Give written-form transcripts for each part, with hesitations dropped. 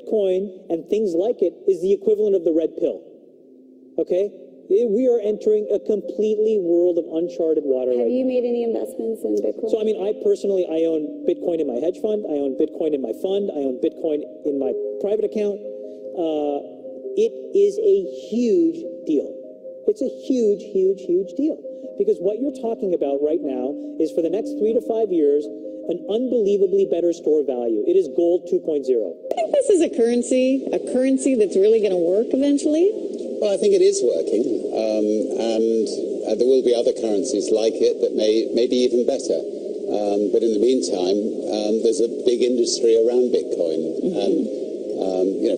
Bitcoin and things like it is the equivalent of the red pill. Okay? We are entering a completely world of uncharted water. Have you made any investments in Bitcoin? So, I mean, I own Bitcoin in my hedge fund. I own Bitcoin in my fund. I own Bitcoin in my private account. It is a huge deal. It's a huge, huge, huge deal. Because what you're talking about right now is for the next 3 to 5 years, an unbelievably better store value. It is gold 2.0. I think this is a currency that's really going to work eventually. Well, I think it is working, and there will be other currencies like it that may be even better. But in the meantime, there's a big industry around Bitcoin, and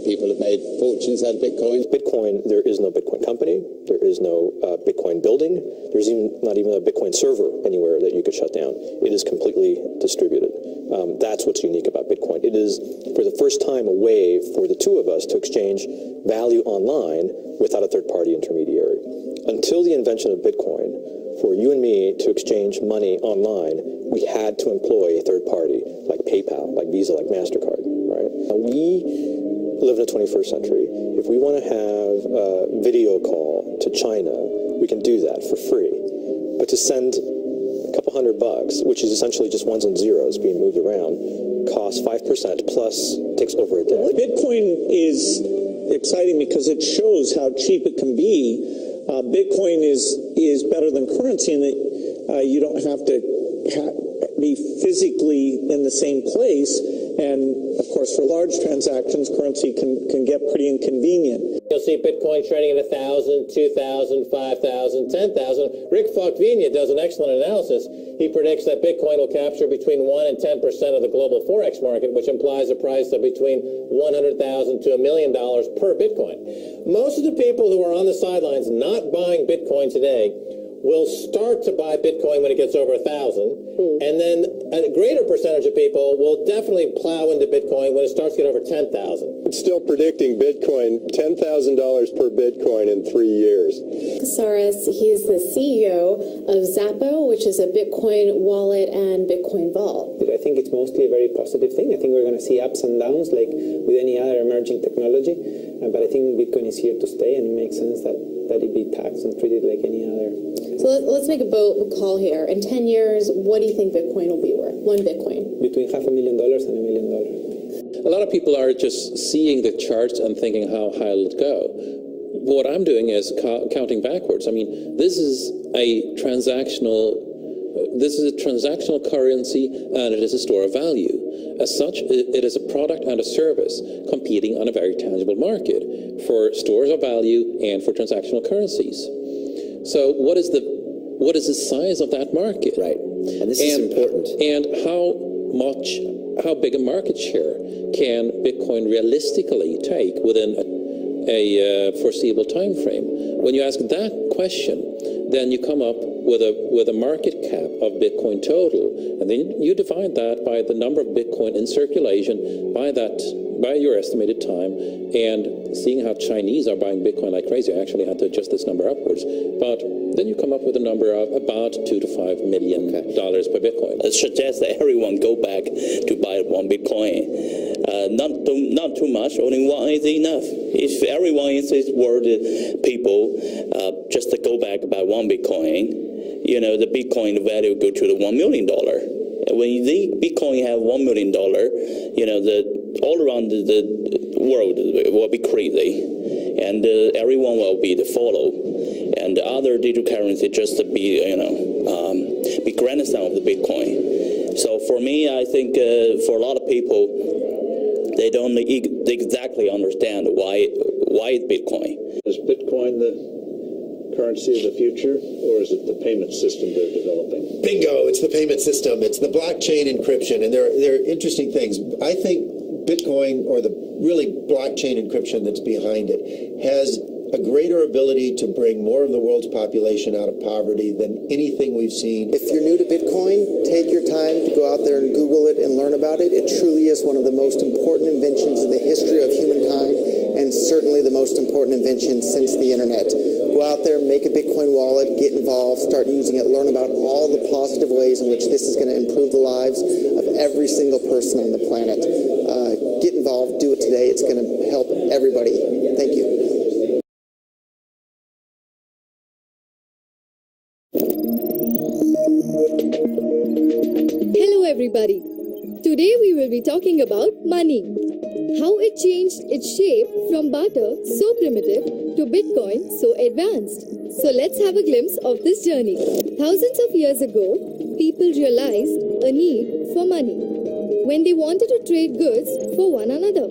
people have made fortunes out of Bitcoin. Bitcoin, there is no Bitcoin company. There is no Bitcoin building. There's not even a Bitcoin server anywhere that you could shut down. It is completely distributed. That's what's unique about Bitcoin. It is, for the first time, a way for the two of us to exchange value online without a third-party intermediary. Until the invention of Bitcoin, for you and me to exchange money online, we had to employ a third party, like PayPal, like Visa, like MasterCard, right? We live in the 21st century. If we want to have a video call to China, we can do that for free. But to send a couple $100, which is essentially just ones and zeros being moved around, costs 5% plus takes over a day. Bitcoin is exciting because it shows how cheap it can be. Bitcoin is better than currency in that you don't have to be physically in the same place. And of course, for large transactions, currency can get pretty inconvenient. You'll see Bitcoin trading at 1,000, 2,000, 5,000, 10,000. Rick Falkvinia does an excellent analysis. He predicts that Bitcoin will capture between 1 and 10% of the global Forex market, which implies a price of between $100,000 to $1 million per Bitcoin. Most of the people who are on the sidelines not buying Bitcoin today will start to buy Bitcoin when it gets over 1,000, and then a greater percentage of people will definitely plow into Bitcoin when it starts to get over 10,000. It's still predicting Bitcoin, $10,000 per Bitcoin in 3 years. Casares, he is the CEO of Zappo, which is a Bitcoin wallet and Bitcoin vault. I think it's mostly a very positive thing. I think we're going to see ups and downs like with any other emerging technology, but I think Bitcoin is here to stay, and it makes sense that it be taxed and treated like any other. So let's make a bold call here. In 10 years, what do you think Bitcoin will be worth? One Bitcoin? Between $500,000 and $1 million. A lot of people are just seeing the charts and thinking how high it'll go. What I'm doing is counting backwards. I mean, this is a transactional currency, and it is a store of value. As such, it is a product and a service competing on a very tangible market for stores of value and for transactional currencies. So what is the size of that market? Right, and this is important. And how big a market share can Bitcoin realistically take within a foreseeable time frame? When you ask that question, then you come up with a market cap of Bitcoin total, and then you divide that by the number of Bitcoin in circulation by your estimated time, and seeing how Chinese are buying Bitcoin like crazy. I actually had to adjust this number upwards, but then you come up with a number of about $2 to $5 million per Bitcoin. I suggest that everyone go back to buy one Bitcoin. Not too much. Only one is enough. If everyone is worth people just to go back buy one Bitcoin, the Bitcoin value go to the $1 million. When the Bitcoin have $1 million, all around the world will be crazy, and everyone will be the follow, and the other digital currency just to be be grandson of the Bitcoin. So for me, I think for a lot of people, they don't exactly understand why it's Bitcoin. Is Bitcoin the currency of the future, or is it the payment system they're developing? Bingo! It's the payment system. It's the blockchain encryption, and there are interesting things. I think Bitcoin, or the really blockchain encryption that's behind it, has a greater ability to bring more of the world's population out of poverty than anything we've seen. If you're new to Bitcoin, take your time to go out there and Google it and learn about it. It truly is one of the most important inventions in the history of humankind, and certainly the most important invention since the internet. Go out there, make a Bitcoin wallet, get involved, start using it, learn about all the positive ways in which this is going to improve the lives of every single person on the planet. get involved, do it today. It's going to help everybody. Thank you. Hello everybody. Today we will be talking about money. How it changed its shape from barter, so primitive, to Bitcoin, so advanced. So let's have a glimpse of this journey. Thousands of years ago, people realized a need for money when they wanted to trade goods for one another.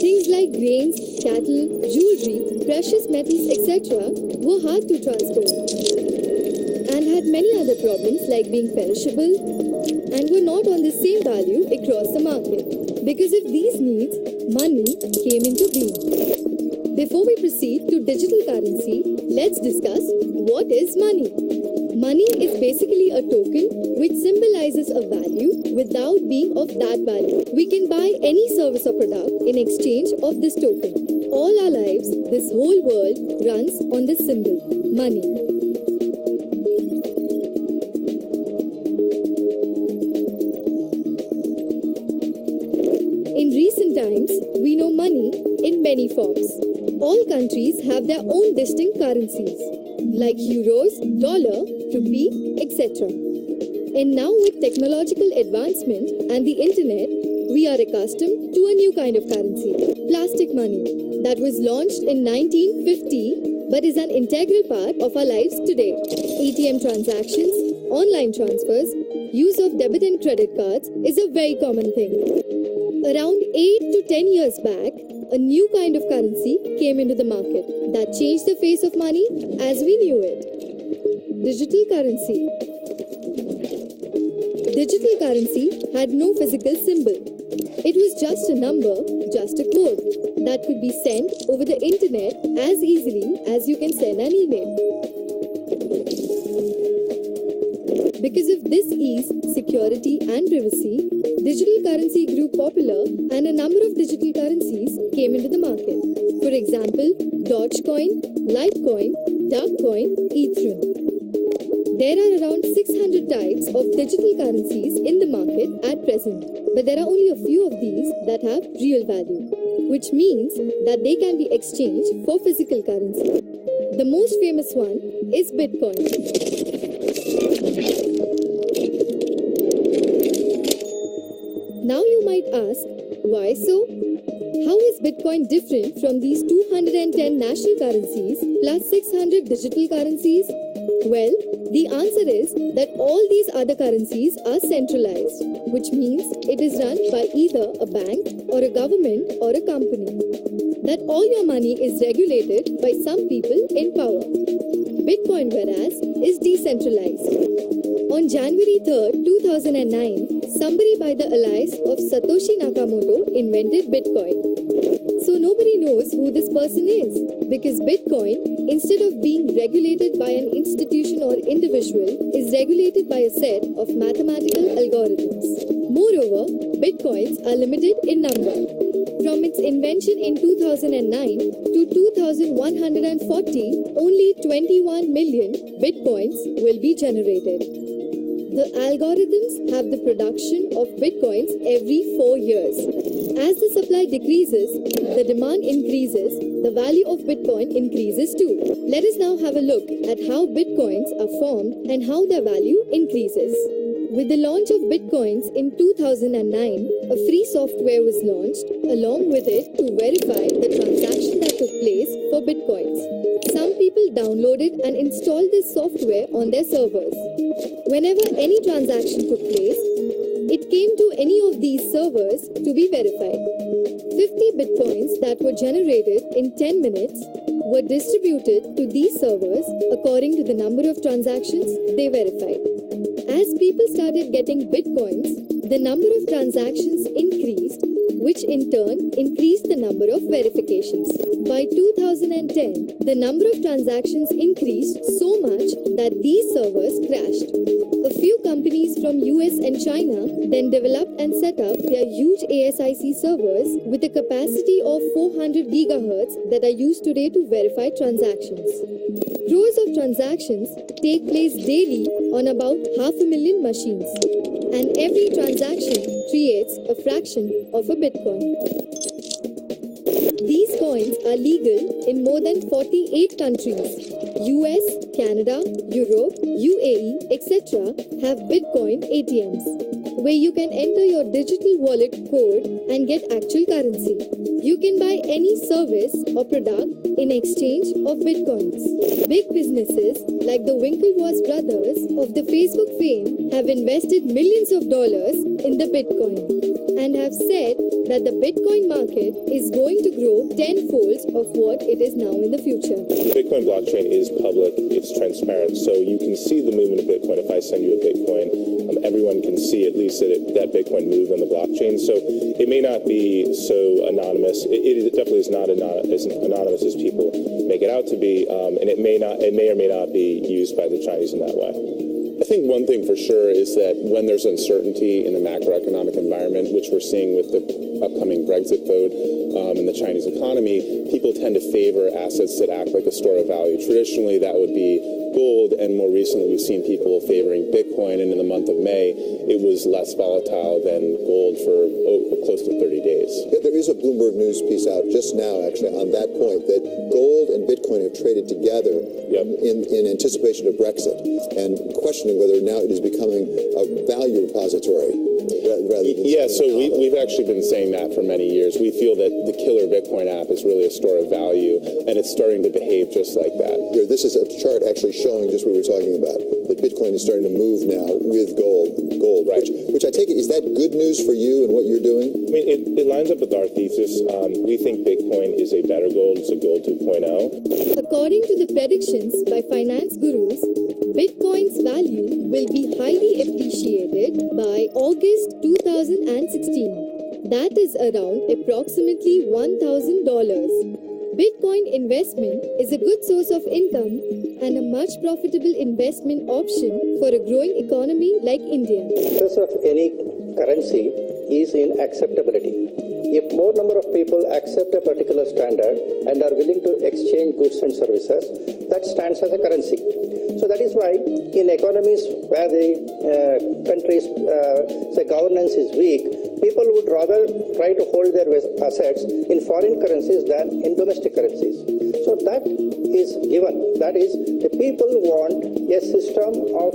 Things like grains, cattle, jewelry, precious metals, etc. were hard to transport and had many other problems like being perishable and were not on the same value across the market. Because of these needs, money came into being. Before we proceed to digital currency, let's discuss what is money. Money is basically a token which symbolizes a value without being of that value. We can buy any service or product in exchange of this token. All our lives, this whole world runs on this symbol, money. In recent times, we know money in many forms. All countries have their own distinct currencies, like euros, dollar, rupee, etc. And now with technological advancement and the internet, we are accustomed to a new kind of currency, plastic money, that was launched in 1950 but is an integral part of our lives today. ATM transactions, online transfers, use of debit and credit cards is a very common thing. Around 8 to 10 years back, a new kind of currency came into the market that changed the face of money as we knew it. Digital currency. Digital currency had no physical symbol. It was just a number, just a code that could be sent over the internet as easily as you can send an email. Because of this ease, security and privacy, digital currency grew popular and a number of digital currencies came into the market. For example, Dogecoin, Litecoin, Darkcoin, Ethereum. There are around 600 types of digital currencies in the market at present, but there are only a few of these that have real value, which means that they can be exchanged for physical currency. The most famous one is Bitcoin. Now you might ask, why so? How is Bitcoin different from these 210 national currencies plus 600 digital currencies? Well, the answer is that all these other currencies are centralized, which means it is run by either a bank or a government or a company. That all your money is regulated by some people in power. Bitcoin, whereas, is decentralized. On January 3rd, 2009, somebody by the alias of Satoshi Nakamoto invented Bitcoin. So nobody knows who this person is, because Bitcoin, instead of being regulated by an institution or individual, is regulated by a set of mathematical algorithms. Moreover, Bitcoins are limited in number. From its invention in 2009 to 2140, only 21 million Bitcoins will be generated. The algorithms have the production of Bitcoins every 4 years. As the supply decreases, the demand increases, the value of Bitcoin increases too. Let us now have a look at how Bitcoins are formed and how their value increases. With the launch of Bitcoins in 2009, a free software was launched along with it to verify the transaction that took place for Bitcoins. Some people downloaded and installed this software on their servers. Whenever any transaction took place, it came to any of these servers to be verified. 50 Bitcoins that were generated in 10 minutes were distributed to these servers according to the number of transactions they verified. As people started getting Bitcoins, the number of transactions increased, which in turn increased the number of verifications. By 2010, the number of transactions increased so much that these servers crashed. A few companies from US and China then developed and set up their huge ASIC servers with a capacity of 400 gigahertz that are used today to verify transactions. Crores of transactions take place daily on about 500,000 machines. and every transaction creates a fraction of a Bitcoin. These coins are legal in more than 48 countries. US, Canada, Europe, UAE, etc. have Bitcoin ATMs, where you can enter your digital wallet code and get actual currency. You can buy any service or product in exchange of Bitcoins. Big businesses like the Winklevoss brothers of the Facebook fame have invested millions of dollars in the Bitcoin and have said that the Bitcoin market is going to grow tenfold of what it is now in the future. The Bitcoin blockchain is public, it's transparent, so you can see the movement of Bitcoin. If I send you a Bitcoin, everyone can see at least that Bitcoin moved on the blockchain. So it may not be so anonymous. It definitely is not as anonymous as people make it out to be, and it may or may not be used by the Chinese in that way. I think one thing for sure is that when there's uncertainty in the macroeconomic environment, which we're seeing with the upcoming Brexit vote and the Chinese economy, people tend to favor assets that act like a store of value. Traditionally, that would be gold, and more recently we've seen people favoring Bitcoin, and in the month of May, it was less volatile than gold for close to 30 days. Yeah, there is a Bloomberg News piece out just now, actually, on that point, that gold and Bitcoin have traded together in anticipation of Brexit, and questioning whether now it is becoming a value repository. Yeah, so we've actually been saying that for many years. We feel that the killer Bitcoin app is really a store of value, and it's starting to behave just like that. Here, this is a chart actually showing just what we were talking about, that Bitcoin is starting to move now with gold, right. which I take it, is that good news for you and what you're doing? I mean, it lines up with our thesis. We think Bitcoin is a better gold. It's a gold 2.0. According to the predictions by finance gurus, Bitcoin's value will be highly appreciated by August 2016. That is around approximately $1,000. Bitcoin investment is a good source of income and a much profitable investment option for a growing economy like India. The purpose of any currency is in acceptability. If more number of people accept a particular standard and are willing to exchange goods and services, that stands as a currency. So that is why in economies where the country's say governance is weak, people would rather try to hold their assets in foreign currencies than in domestic currencies. So that is given. That is, the people want a system of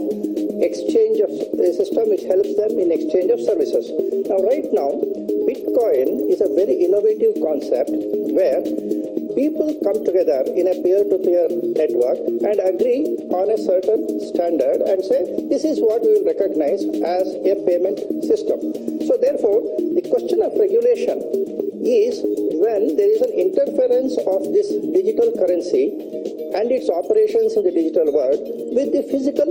exchange of a system which helps them in exchange of services. Now, right now, Bitcoin is a very innovative concept where people come together in a peer-to-peer network and agree on a certain standard and say, this is what we will recognize as a payment system. So therefore, the question of regulation is when there is an interference of this digital currency and its operations in the digital world with the physical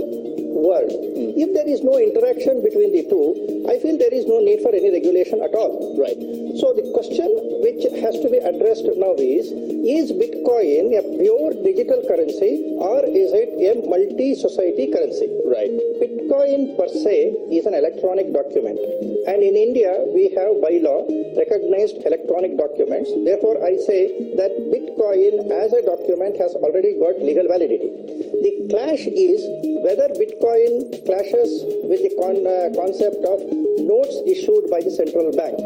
world. If there is no interaction between the two, I feel there is no need for any regulation at all. Right. So the question which has to be addressed now is Bitcoin a pure digital currency or is it a multi-society currency? Right. Bitcoin per se is an electronic document, and in India we have by law recognized electronic documents. Therefore, I say that Bitcoin as a document has already got legal validity. The clash is whether Bitcoin clashes with the concept of notes issued by the central bank.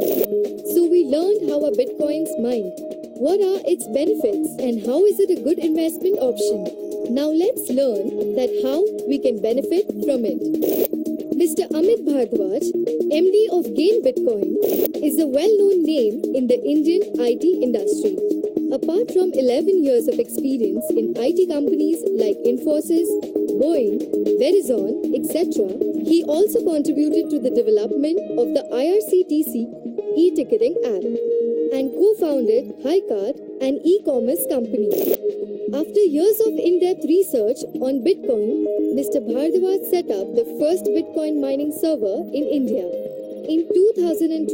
So we learned how a Bitcoin's mined. What are its benefits and how is it a good investment option? Now let's learn that how we can benefit from it. Mr. Amit Bhardwaj, MD of Gain Bitcoin, is a well-known name in the Indian IT industry. Apart from 11 years of experience in IT companies like Infosys, Boeing, Verizon, etc., he also contributed to the development of the IRCTC e-ticketing app and co-founded HighCard, an e-commerce company. After years of in-depth research on Bitcoin, Mr. Bhardwaj set up the first Bitcoin mining server in India. In 2012,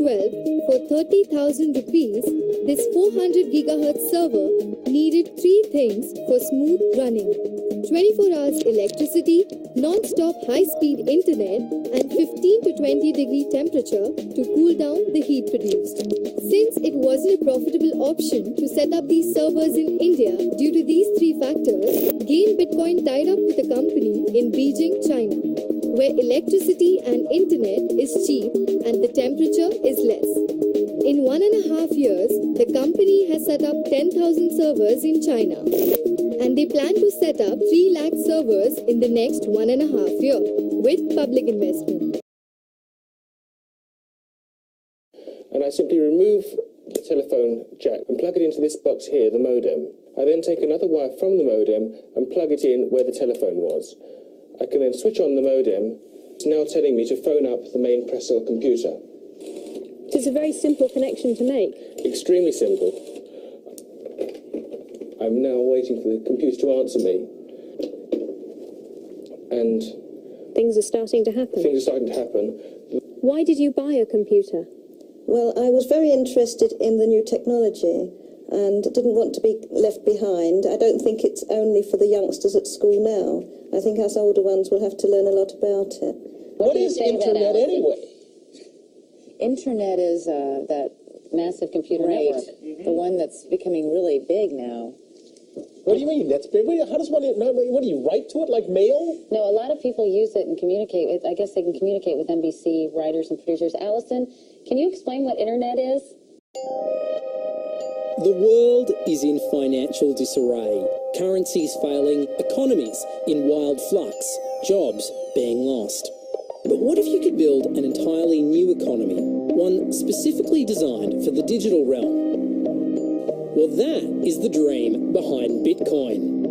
for 30,000 rupees, this 400 GHz server needed three things for smooth running: 24 hours electricity, non-stop high-speed internet, and 15 to 20 degree temperature to cool down the heat produced. Since it wasn't a profitable option to set up these servers in India due to these three factors, Gain Bitcoin tied up with a company in Beijing, China. where electricity and internet is cheap and the temperature is less. In 1.5 years, the company has set up 10,000 servers in China, and they plan to set up 3 lakh servers in the next 1.5 years with public investment. And I simply remove the telephone jack and plug it into this box here, the modem. I then take another wire from the modem and plug it in where the telephone was. I can then switch on the modem. It's now telling me to phone up the main Pressel computer. It's a very simple connection to make. Extremely simple. I'm now waiting for the computer to answer me. And things are starting to happen. Things are starting to happen. Why did you buy a computer? Well, I was very interested in the new technology and didn't want to be left behind. I don't think it's only for the youngsters at school now. I think us older ones will have to learn a lot about it. What is Internet anyway? Internet is that massive computer network, the one that's becoming really big now. What do you mean? That's big? How does one? What do you write to it like mail? No, a lot of people use it and communicate with. I guess they can communicate with NBC writers and producers. Allison, can you explain what Internet is? The world is in financial disarray. Currencies failing, economies in wild flux, jobs being lost. But what if you could build an entirely new economy, one specifically designed for the digital realm? Well, that is the dream behind Bitcoin.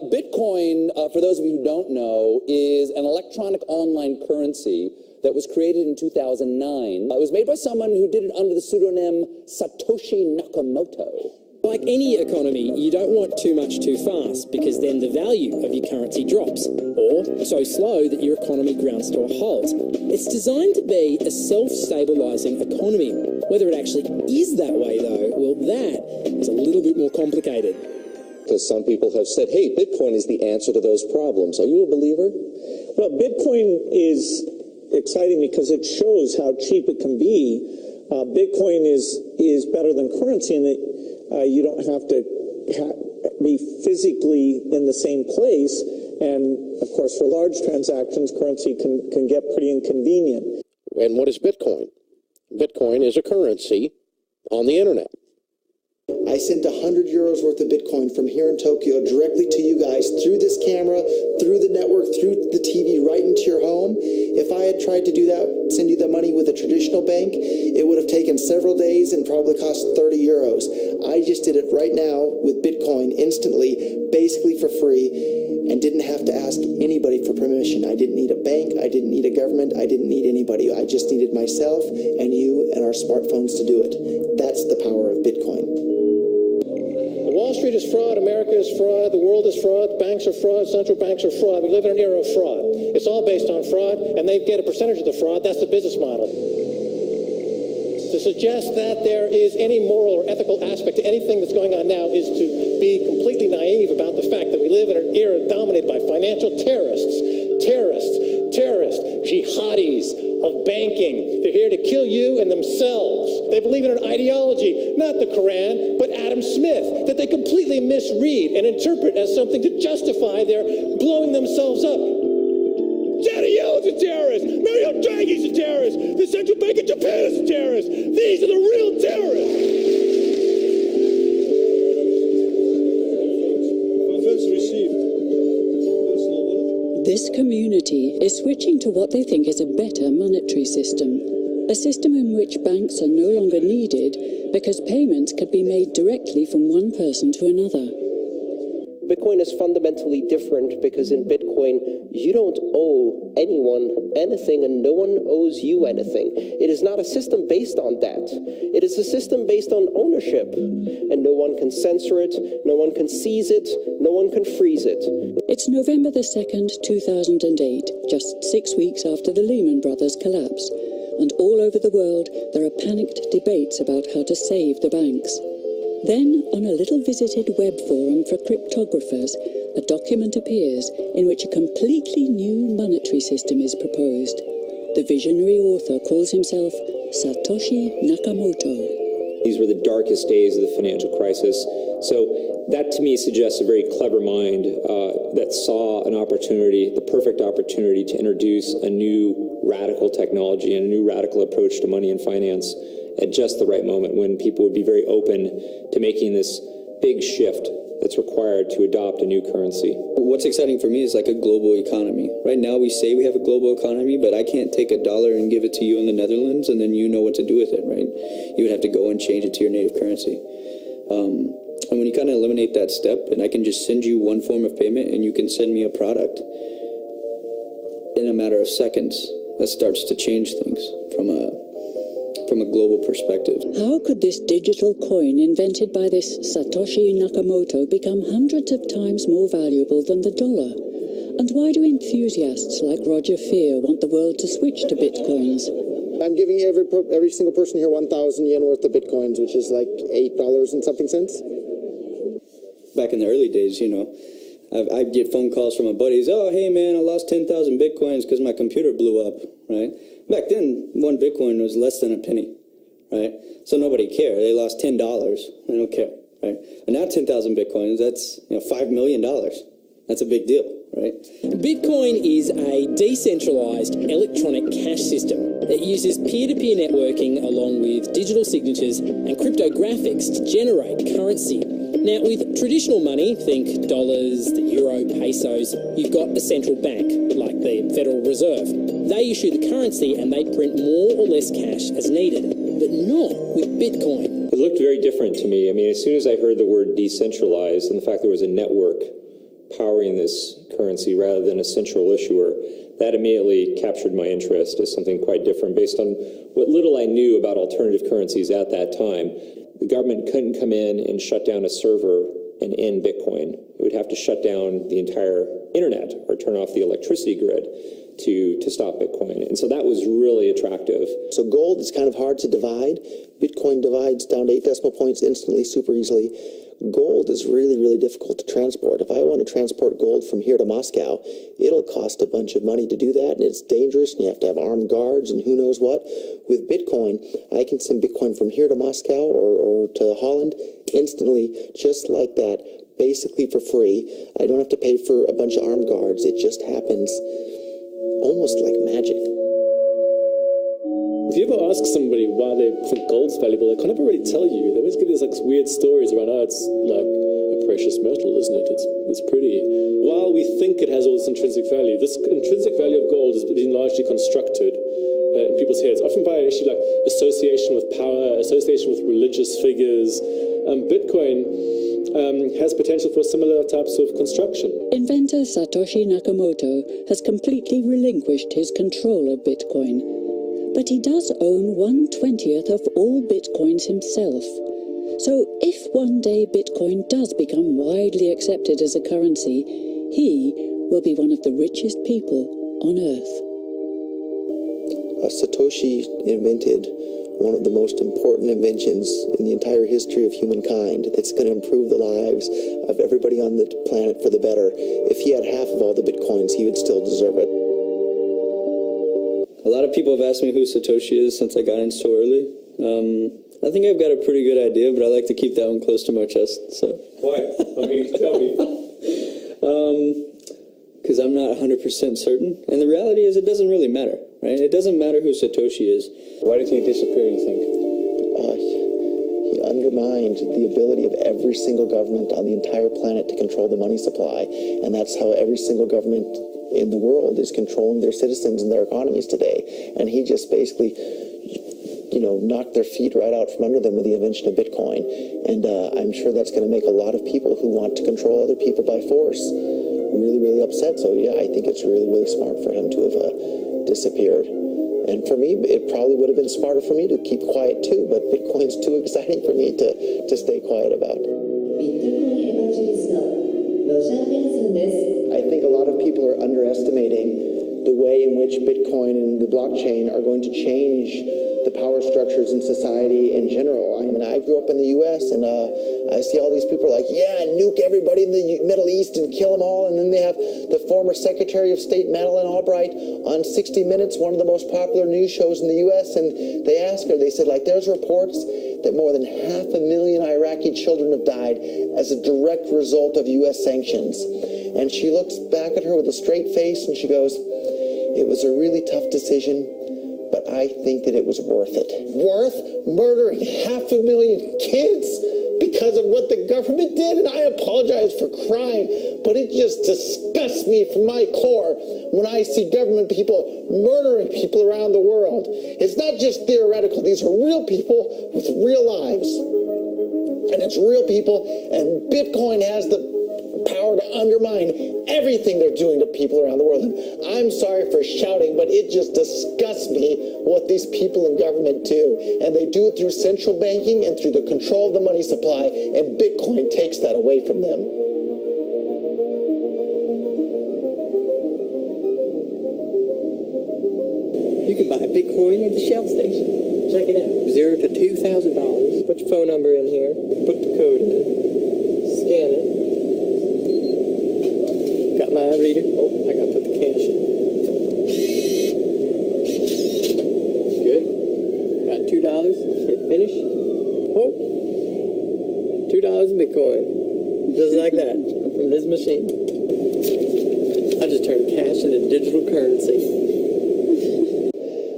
Bitcoin, for those of you who don't know, is an electronic online currency that was created in 2009. It was made by someone who did it under the pseudonym Satoshi Nakamoto. Like any economy, you don't want too much too fast, because then the value of your currency drops, or so slow that your economy grounds to a halt. It's designed to be a self-stabilizing economy. Whether it actually is that way, though, well, that is a little bit more complicated. Because some people have said, hey, Bitcoin is the answer to those problems. Are you a believer? Well, Bitcoin is exciting because it shows how cheap it can be. Bitcoin is better than currency in that you don't have to be physically in the same place. And, of course, for large transactions, currency can get pretty inconvenient. And what is Bitcoin? Bitcoin is a currency on the internet. I sent 100 euros worth of Bitcoin from here in Tokyo directly to you guys through this camera, through the network, through the TV, right into your home. If I had tried to do that, send you the money with a traditional bank, it would have taken several days and probably cost 30 euros. I just did it right now with Bitcoin instantly, basically for free, and didn't have to ask anybody for permission. I didn't need a bank, I didn't need a government, I didn't need anybody. I just needed myself and you and our smartphones to do it. That's the power of Bitcoin. Wall Street is fraud, America is fraud, the world is fraud, banks are fraud, central banks are fraud. We live in an era of fraud. It's all based on fraud, and they get a percentage of the fraud. That's the business model. To suggest that there is any moral or ethical aspect to anything that's going on now is to be completely naive about the fact that we live in an era dominated by financial terrorists, jihadis of banking. They're here to kill you and themselves. They believe in an ideology, not the Quran, but Adam Smith, that they completely misread and interpret as something to justify their blowing themselves up. Janet Yellen's a terrorist. Mario Draghi's a terrorist. The Central Bank of Japan is a terrorist. These are the real terrorists. This community is switching to what they think is a better monetary system. A system in which banks are no longer needed because payments could be made directly from one person to another. Bitcoin is fundamentally different because in Bitcoin, you don't owe anyone anything and no one owes you anything. It is not a system based on debt. It is a system based on ownership. And no one can censor it, no one can seize it, no one can freeze it. It's November the 2nd, 2008, just 6 weeks after the Lehman Brothers collapse. And all over the world, there are panicked debates about how to save the banks. Then, on a little visited web forum for cryptographers, a document appears in which a completely new monetary system is proposed. The visionary author calls himself Satoshi Nakamoto. These were the darkest days of the financial crisis. So that to me suggests a very clever mind that saw an opportunity, the perfect opportunity to introduce a new radical technology and a new radical approach to money and finance at just the right moment when people would be very open to making this big shift that's required to adopt a new currency. What's exciting for me is like a global economy. Right now we say we have a global economy, but I can't take $1 and give it to you in the Netherlands and then you know what to do with it, right? You would have to go and change it to your native currency. And when you kind of eliminate that step, and I can just send you one form of payment and you can send me a product in a matter of seconds, that starts to change things from a global perspective. How could this digital coin invented by this Satoshi Nakamoto become hundreds of times more valuable than the dollar? And why do enthusiasts like Roger Fear want the world to switch to bitcoins? I'm giving every single person here 1,000 yen worth of bitcoins, which is like $8 and something cents. Back in the early days, you know, I'd get phone calls from my buddies. Oh, hey man, I lost 10,000 bitcoins because my computer blew up, right? Back then, one bitcoin was less than a penny, right? So nobody cared. They lost $10. They don't care, right? And now 10,000 bitcoins, that's $5 million. That's a big deal, right? Bitcoin is a decentralized electronic cash system that uses peer-to-peer networking along with digital signatures and cryptographics to generate currency. Now, with traditional money, think dollars, the euro, pesos, you've got a central bank, like the Federal Reserve. They issue the currency and they print more or less cash as needed, but not with Bitcoin. It looked very different to me. I mean, as soon as I heard the word decentralized and the fact there was a network powering this currency rather than a central issuer, that immediately captured my interest as something quite different based on what little I knew about alternative currencies at that time. The government couldn't come in and shut down a server and end Bitcoin. It would have to shut down the entire internet or turn off the electricity grid to stop Bitcoin. And so that was really attractive. So gold is kind of hard to divide. Bitcoin divides down to 8 decimal points instantly, super easily. Gold is really, really difficult to transport. If I want to transport gold from here to Moscow, it'll cost a bunch of money to do that, and it's dangerous, and you have to have armed guards and who knows what. With Bitcoin, I can send Bitcoin from here to Moscow or to Holland instantly, just like that, basically for free. I don't have to pay for a bunch of armed guards. It just happens almost like magic. If you ever ask somebody why they think gold's valuable, they can't ever really tell you. They always give these like weird stories around, oh, it's like a precious metal, isn't it? It's pretty. While we think it has all this intrinsic value of gold has been largely constructed in people's heads, often by actually like association with power, association with religious figures. Bitcoin has potential for similar types of construction. Inventor Satoshi Nakamoto has completely relinquished his control of Bitcoin. But he does own 1/20th of all Bitcoins himself. So if one day Bitcoin does become widely accepted as a currency, he will be one of the richest people on Earth. Satoshi invented one of the most important inventions in the entire history of humankind that's going to improve the lives of everybody on the planet for the better. If he had half of all the Bitcoins, he would still deserve it. A lot of people have asked me who Satoshi is since I got in so early. I think I've got a pretty good idea, but I like to keep that one close to my chest. So. Why? I mean, tell me. Because I'm not 100% certain. And the reality is it doesn't really matter, right? It doesn't matter who Satoshi is. Why did he disappear, you think? He undermined the ability of every single government on the entire planet to control the money supply. And that's how every single government in the world is controlling their citizens and their economies today. And he just basically, knocked their feet right out from under them with the invention of Bitcoin. And I'm sure that's going to make a lot of people who want to control other people by force really, really upset. So yeah, I think it's really, really smart for him to have disappeared. And for me, it probably would have been smarter for me to keep quiet too, but Bitcoin's too exciting for me to stay quiet about. I think a lot of people are underestimating the way in which Bitcoin and the blockchain are going to change the power structures in society in general. I mean, I grew up in the U.S. and I see all these people like, yeah, nuke everybody in the Middle East and kill them all. And then they have the former Secretary of State Madeleine Albright on 60 Minutes, one of the most popular news shows in the U.S. And they asked her, they said, like, there's reports that more than 500,000 Iraqi children have died as a direct result of U.S. sanctions. And she looks back at her with a straight face and she goes, it was a really tough decision, but I think that it was worth it. Worth murdering 500,000 kids because of what the government did? And I apologize for crying, but it just disgusts me from my core when I see government people murdering people around the world. It's not just theoretical. These are real people with real lives. And it's real people, and Bitcoin has the power to undermine everything they're doing to people around the world. And I'm sorry for shouting, but it just disgusts me what these people in government do. And they do it through central banking and through the control of the money supply, and Bitcoin takes that away from them. You can buy Bitcoin at the Shell station. Check it out. $0 to $2,000. Put your phone number in here. Put the code in. Scan it. Got my reader. Oh, I got to put the cash in. Good. Got $2. Hit finish. Oh. $2 in Bitcoin. Just like that. From this machine. I just turned cash into digital currency.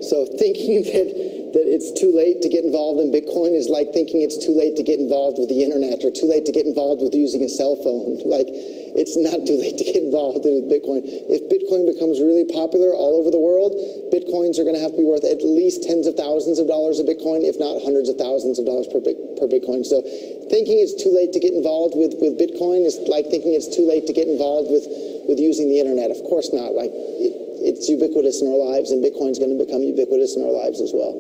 So thinking that it's too late to get involved in Bitcoin is like thinking it's too late to get involved with the internet or too late to get involved with using a cell phone. Like, it's not too late to get involved in Bitcoin. If Bitcoin becomes really popular all over the world, Bitcoins are going to have to be worth at least tens of thousands of dollars a Bitcoin, if not hundreds of thousands of dollars per Bitcoin. So thinking it's too late to get involved with Bitcoin is like thinking it's too late to get involved with using the internet. Of course not. Like, it's ubiquitous in our lives, and Bitcoin's going to become ubiquitous in our lives as well.